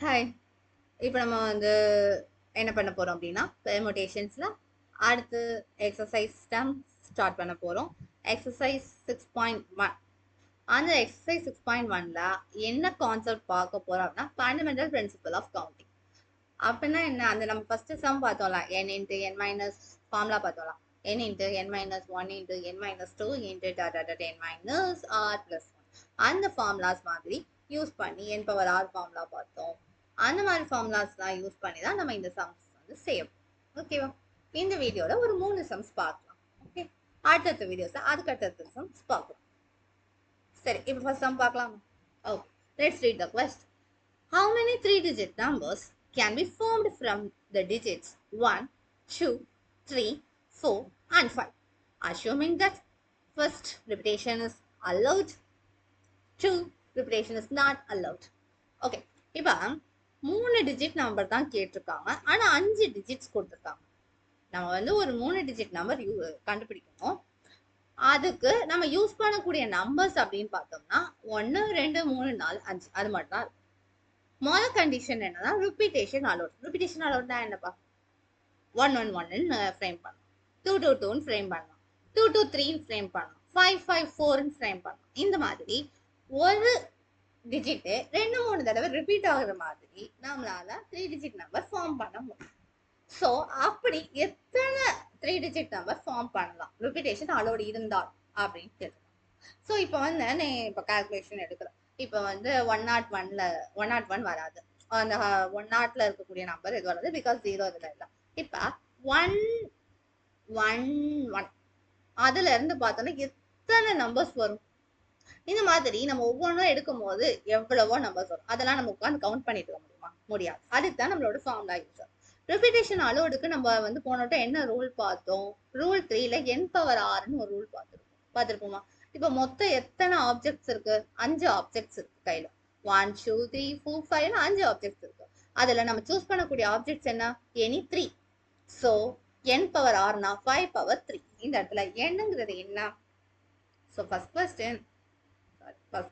Hi. இப்போ நம்ம வந்து என்ன பண்ண போறோம் அப்படின்னா பெர்முடேஷன்ஸ்ல அடுத்து எக்ஸசைஸ் ஸ்டார்ட் பண்ண போறோம். எக்ஸசைஸ் 6.1. அந்த எக்ஸசைஸ் 6.1ல என்ன கான்செப்ட் பார்க்க போறோம் அப்படின்னா ஃபண்டமெண்டல் பிரின்சிபல் ஆஃப் கவுண்டிங். அப்படின்னா என்ன, அந்த நம்ம ஃபர்ஸ்ட் சம் பார்த்தோம்ல, n into n minus formula பார்த்தோம்ல, n into n minus 1 into n minus 2 into n minus r plus 1 அந்த ஃபார்முலாஸ் மாதிரி யூஸ் பண்ணி n பவர் r ஃபார்முலா பார்த்தோம். அந்த மாதிரி ஃபார்முலாஸ்லாம் யூஸ் பண்ணி தான் நம்ம இந்த சம்ஸ் வந்து செய்யணும். ஓகேவா? இந்த வீடியோல ஒரு 3 சம்ஸ் பார்க்கலாம். ஓகே, அடுத்தடுத்த வீடியோஸ்ல அதுக்கு சம்ஸ் பார்க்கலாம். சரி, இப்போ ஃபர்ஸ்ட் சம் பார்க்கலாமா? Okay, let's read the question. How many three-digit numbers can be formed from the digits 1, 2, 3, 4 and 5? Assuming that first repetition is allowed, 2 repetition is not allowed. Okay, இப்போ 3 digit number தான் கேட்டிருக்காங்க, ஆனால் 5 digits கொடுத்துருக்காங்க. நம்ம வந்து ஒரு 3 digit number கண்டுபிடிக்கணும். அதுக்கு நம்ம யூஸ் பண்ணக்கூடிய நம்பர்ஸ் அப்படின்னு பார்த்தோம்னா 1, 2, 3, 4, 5 அது மட்டும் தான். முதல் கண்டிஷன் என்னன்னா ரிப்பீட்டேஷன் அலோட். ரிப்பீட்டேஷன் அலோட்னா என்னப்பா? 1 1 1 ஃப்ரேம் பண்ணலாம், 2 2 2 ஃப்ரேம் பண்ணலாம், 2 2 3 ஃப்ரேம் பண்ணலாம், 5 5 4 ஃப்ரேம் பண்ணலாம். இந்த மாதிரி ஒரு டிஜிட் 2 3 தடவை ரிப்பீட் ஆகுற மாதிரி நம்மளால 3 டிஜிட் நம்பர் ஃபார்ம் பண்ண முடியும். ஸோ அப்படி எத்தனை 3 டிஜிட் நம்பர் ஃபார்ம் பண்ணலாம் ரிப்பீட்டேஷன் அலோடு இருந்தால் அப்படின்னு கேட்கலாம். ஸோ இப்போ வந்து நான் இப்போ கால்குலேஷன் எடுக்கிறேன். இப்போ வந்து 101 வராது, அந்த 100ல இருக்கக்கூடிய நம்பர் இது வராது, பிகாஸ் 0 இதில் இல்லை. இப்போ 1 1 1 அதுல இருந்து பார்த்தோன்னா எத்தனை நம்பர்ஸ் வரும்? இந்த மாதிரி நம்ம ஒவ்வொன்றும் எடுக்கும் போது எவ்வளவோ நம்பர்ஸ் வரும். அதெல்லாம் நம்ம உட்காந்து கவுண்ட் பண்ணிட்டு இருக்க முடியுமா? முடியாது. அதுக்கு தான் நம்மளோட ஃபார்முலா யூஸ். ரிப்பீட்டேஷன் அலோடுக்கு நம்ம வந்து போனோட்ட என்ன ரூல் பார்த்தோம்? ரூல் 3ல n பவர் rன்னு ஒரு ரூல் பார்த்துருப்போமா? இப்போ மொத்தம் எத்தனை ஆப்ஜெக்ட்ஸ் இருக்கு? 5 ஆப்ஜெக்ட்ஸ் இருக்கு கையில. 1 2 3 4 5 5 ஆப்ஜெக்ட்ஸ் இருக்கு. அதுல நம்ம சூஸ் பண்ணக்கூடிய ஆப்ஜெக்ட்ஸ் என்ன? எனி 3. ஸோ n பவர் rனா 5 பவர் 3. இந்த இடத்துல என்னங்கிறது என்ன? ஸோ ஃபர்ஸ்ட்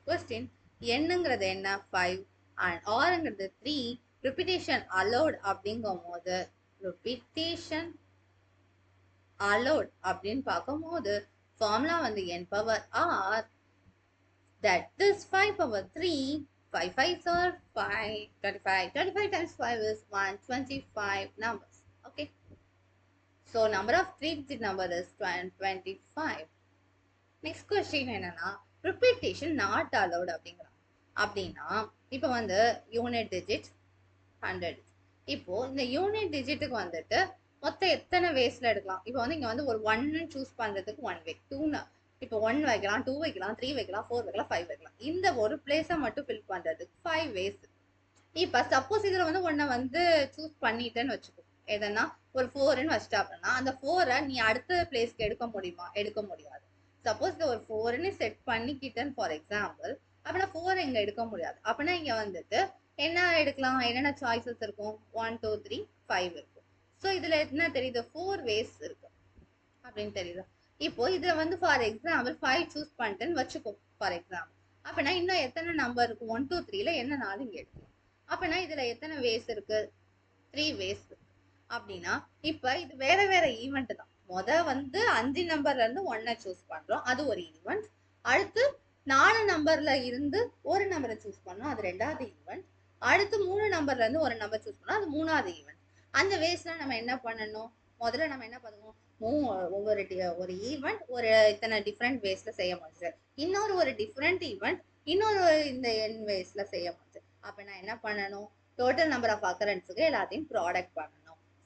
கொஸ்டின் என்னங்கிறது என்ன? 5 அண்ட் rங்கிறது 3. ரிப்பீட்டேஷன் அலோட் அப்படிங்கும் போது ரிப்பீட்டேஷன் அலோட் அப்படின்னு பார்க்கும்போது ஃபார்முலா வந்து n power r, that is 5 power 3. 5 5s are 5, 25. 25 times 5 is 125 numbers. Okay, so number of 3-digit number is 25. Next question என்னன்னா ரிப்பீட்டேஷன் நாட் அலோட் அப்படிங்கிறாங்க. அப்படின்னா இப்போ வந்து யூனிட் டிஜிட் 100. இப்போ இந்த யூனிட் டிஜிட்டுக்கு வந்துட்டு மொத்தம் எத்தனை வேஸ்ல எடுக்கலாம்? இப்போ வந்து இங்க வந்து ஒரு 1 சூஸ் பண்றதுக்கு 1 வே, 2 இப்போ 1 வைக்கலாம், 2 வைக்கலாம், 3 வைக்கலாம், 4 வைக்கலாம், 5 வைக்கலாம். இந்த ஒரு பிளேஸை மட்டும் ஃபில் பண்றதுக்கு 5 வேஸ். இப்போ சப்போஸ் இதுல வந்து ஒன்றை வந்து சூஸ் பண்ணிட்டேன்னு வச்சுக்கோ, எதனா ஒரு 4ன்னு வச்சுட்டா அப்படின்னா அந்த 4ஐ நீ அடுத்த பிளேஸ்க்கு எடுக்க முடியுமா? எடுக்க முடியாது. சப்போஸ் இது ஒரு 4ன்னு செட் பண்ணிக்கிட்டேன்னு ஃபார் எக்ஸாம்பிள், அப்படின்னா 4 இங்க எடுக்க முடியாது. அப்படின்னா இங்க வந்துட்டு என்ன எடுக்கலாம்? என்னென்ன சாய்ஸஸ் இருக்கும்? 1 2 3 5 இருக்கும். ஸோ இதுல என்ன தெரியுது? 4 வேஸ் இருக்கு அப்படின்னு தெரியுது. இப்போ இதுல வந்து ஃபார் எக்ஸாம்பிள் 5 சூஸ் பண்ணிட்டேன்னு வச்சுக்கோ ஃபார் எக்ஸாம்பிள். அப்படின்னா இன்னும் எத்தனை நம்பர் இருக்கு? 1 2 3ல என்ன 4 இங்க எடுக்கலாம். அப்படின்னா இதுல எத்தனை வேஸ் இருக்கு? 3 வேஸ் இருக்கு. அப்படின்னா இப்ப இது வேற வேற ஈவெண்ட் தான். வந்து 5 நம்பர்ல இருந்து 1 சூஸ் பண்றோம், அது ஒரு ஈவெண்ட். அடுத்து 4 நம்பர்ல இருந்து ஒரு நம்பரை சூஸ் பண்ணோம், அது 2வது ஈவெண்ட். அடுத்து 3 நம்பர்ல இருந்து ஒரு நம்பர் சூஸ் பண்ணோம், அது 3வது ஈவெண்ட். அந்த வேஸ்ல நம்ம என்ன பண்ணணும்? முதல்ல நம்ம என்ன பண்ணுவோம்? ஒரு ஈவெண்ட் ஒரு இத்தனை டிஃப்ரெண்ட் வேஸ்ல செய்ய முடியுது, இன்னொரு ஒரு டிஃப்ரெண்ட் ஈவெண்ட் இன்னொரு இந்த n வேஸ்ல செய்ய முடியுது. அப்ப நான் என்ன பண்ணணும்? டோட்டல் நம்பர் ஆஃப் அக்கரன்ஸுக்கு எல்லாத்தையும் ப்ராடக்ட் பண்ணணும்.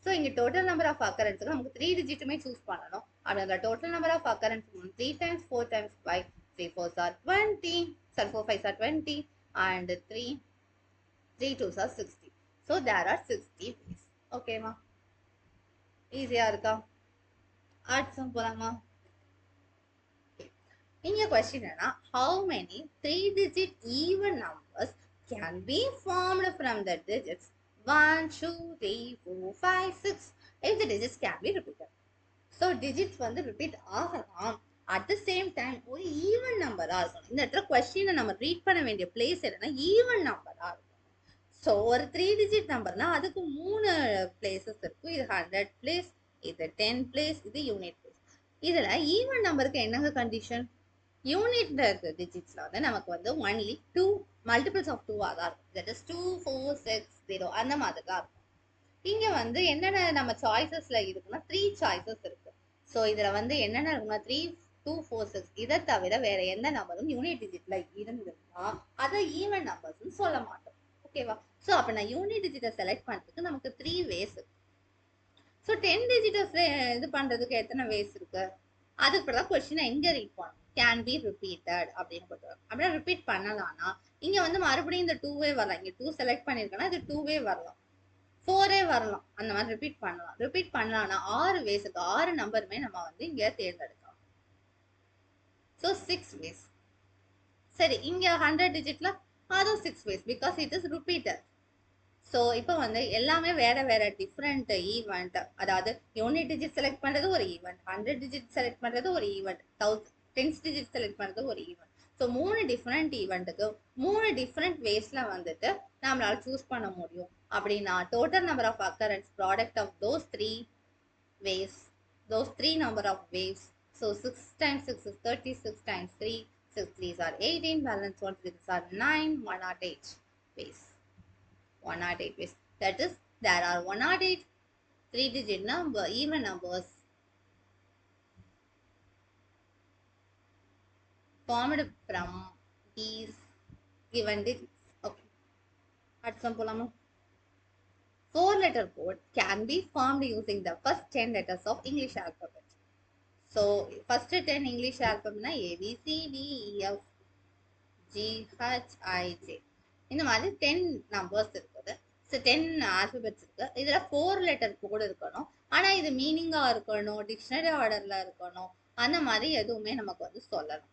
ஸோ இங்கே டோட்டல் நம்பர் ஆஃப் அக்கரன்ஸுக்கு நமக்கு 3 டிஜிட்டுமே சூஸ் பண்ணணும். அப்படி அந்த total number of occurrence 3 times 4 times 5, 3 4s are 20, sorry 4 5s are 20 and 3 2s are 60. So there are 60 ways. ஓகேவா? ஈஸியா இருக்கா? அடுத்த போலாமா? இங்க கொஸ்டின் என்ன? how many 3-digit even numbers can be formed from the digits 1 2 3 4 5 6 if the digits can be repeated. So digits வந்து repeat ஆகலாம், at the same time ஒரு ஈவன் நம்பரா இருக்கணும். இந்த இடத்துல கொஸ்டினை நம்ம ரீட் பண்ண வேண்டிய பிளேஸ் என்னன்னா ஈவன் நம்பரா இருக்கணும். ஸோ ஒரு 3 டிஜிட் நம்பர்னா அதுக்கு 3 பிளேசஸ் இருக்கும். இது 100 பிளேஸ், இது 10 பிளேஸ், இது யூனிட் பிளேஸ். இதுல ஈவன் நம்பருக்கு என்னங்க கண்டிஷன்? யூனிட்ல இருக்க டிஜிட்ஸ்ல வந்து நமக்கு வந்து ஒன்லி 2 மல்டிபிள்ஸ் ஆஃப் 2 தான் இருக்கும். தட் இஸ் 2 4 6 0 அந்த மாதிரி தான் இருக்கும். இங்க வந்து என்னென்ன நம்ம சாய்ஸஸ்ல இருக்குன்னா 3 சாய்ஸஸ் இருக்கு. ஸோ இதுல வந்து என்னென்ன இருக்குன்னா 3 2 4 6 இதை தவிர வேற எந்த நம்பரும் யூனிட் டிஜிட்ல இருந்ததுன்னா அதை ஈவன் நம்பர்ஸ் சொல்ல மாட்டோம். ஓகேவா? ஸோ அப்ப நான் யூனிட் டிஜிட்டை செலக்ட் பண்றதுக்கு நமக்கு 3 வேஸ் இருக்கு. ஸோ 10 டிஜிட்டை இது பண்றதுக்கு எத்தனை வேஸ் இருக்கு? அதுக்கு தான் கொஸ்டினை எங்க ரீட் பண்ணும். கேன் பி ரிப்பீட்டட் அப்படின்னு கொடுத்துருவோம். அப்படின்னா ரிப்பீட் பண்ணலாம்னா இங்க வந்து மறுபடியும் இந்த 2வே வரலாம். இங்க 2 செலக்ட் பண்ணிருக்கேன்னா இது 2வே வரலாம், 4ஏ வரலாம். அந்த மாதிரி ரிப்பீட் பண்ணலாம். ரிப்பீட் பண்ணலாம்னா 6 வேஸுக்கு 6 நம்பருமே நம்ம வந்து இங்க தேர்ந்தெடுக்கலாம். So 6 ways. சரி, இங்க 100 டிஜிட்ல அதுவும் 6 ways because it is repeated. So இப்போ வந்து எல்லாமே வேற வேற டிஃப்ரெண்ட் ஈவெண்ட். அதாவது யூனிட் டிஜிட் செலக்ட் பண்றது ஒரு ஈவெண்ட், 100 டிஜிட் செலக்ட் பண்றது ஒரு ஈவெண்ட், 10 டிஜிட் செலக்ட் பண்றது ஒரு ஈவெண்ட். ஸோ 3 டிஃப்ரெண்ட் ஈவெண்ட்டுக்கு 3 டிஃப்ரெண்ட் வேஸ்ல வந்துட்டு நம்மளால சூஸ் பண்ண முடியும். அப்படின்னா total number of occurrence product of those 3 waves, those 3 number of waves. So 6 times 6 is 36 times 3, 6 3s are 18, balance 1 3s are 9, 108 ways. 108 ways. That is, there are 108 3-digit number, even numbers formed from these given digits. Okay. At some polamo. 4-letter code can be formed using the first 10 letters of English alphabet. So, first 10 English alphabet na A, B, C, D, E, F, G, H, I, J. இந்த மாதிரி 10 numbers இருக்குது. So 10 alphabets இருக்கு. இதுல 4-letter கோடு இருக்கணும். ஆனா இது மீனிங்கா இருக்கணும், dictionary ஆர்டர்ல இருக்கணும், அந்த மாதிரி எதுவுமே நமக்கு வந்து சொல்லலாம்.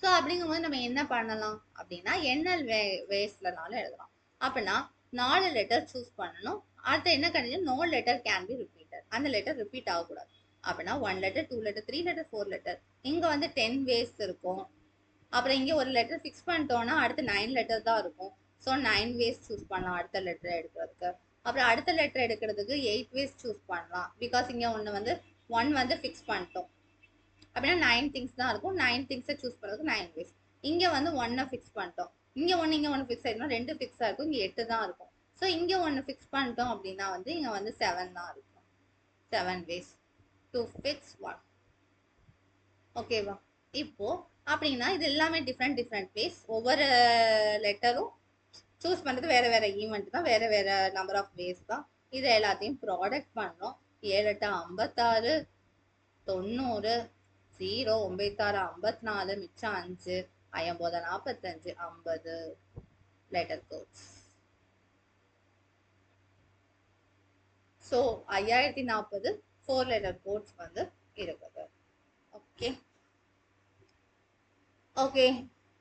ஸோ அப்படிங்கும்போது நம்ம என்ன பண்ணலாம் அப்படின்னா என்எல் வேஸ்லனாலும் எழுதலாம். அப்படின்னா 4 லெட்டர் சூஸ் பண்ணணும். அடுத்து என்ன condition? No letter can be repeated. அந்த லெட்டர் ரிப்பீட் ஆகக்கூடாது. அப்படின்னா 1 லெட்டர், 2 லெட்டர், 3 லெட்டர், 4 லெட்டர். இங்க வந்து 10 வேஸ் இருக்கும். அப்புறம் இங்க ஒரு லெட்டர் ஃபிக்ஸ் பண்ணிட்டோம்னா அடுத்து 9 லெட்டர் தான் இருக்கும். ஸோ 9 வேஸ் சூஸ் பண்ணலாம் அடுத்த லெட்டர் எடுக்கிறதுக்கு. அப்புறம் அடுத்த லெட்டர் எடுக்கிறதுக்கு 8 வேஸ் சூஸ் பண்ணலாம். பிகாஸ் இங்க ஒன்று வந்து 1 வந்து ஃபிக்ஸ் பண்ணிட்டோம். அப்படின்னா 9 திங்ஸ் தான் இருக்கும். 9 திங்ஸை சூஸ் பண்ணுறதுக்கு 9 வேஸ். இங்கே வந்து 1 ஃபிக்ஸ் பண்ணிட்டோம். இங்கே 1 ஃபிக்ஸ் ஆகிடும். 2 ஃபிக்ஸாக இருக்கும். இங்கே 8 தான் இருக்கும். ஸோ இங்கே 1 ஃபிக்ஸ் பண்ணிட்டோம் அப்படின்னா வந்து இங்கே வந்து 7 தான் இருக்கும். 7 வேஸ் டு ஃபிக்ஸ் 1. ஓகேவா? இப்போ அப்படின்னா இது எல்லாமே டிஃப்ரெண்ட் வேஸ். ஒவ்வொரு லெட்டரும் சூஸ் பண்ணுறது வேற வேற ஈவெண்ட் தான், வேற வேற நம்பர் ஆஃப் வேஸ் தான். இது எல்லாத்தையும் ப்ராடக்ட் பண்ணோம். 7 8 56, 90, 0 9 6 54, மிச்சம் 5, 9 45, 50 letter codes. So 5040 4 letter codes வந்து இருக்குது. ஓகே ஓகே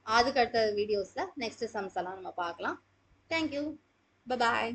அதுக்கு அடுத்த வீடியோஸ்ல நெக்ஸ்ட் சம்ஸ் எல்லாம் நம்ம பார்க்கலாம். தேங்க்யூ, பாய்.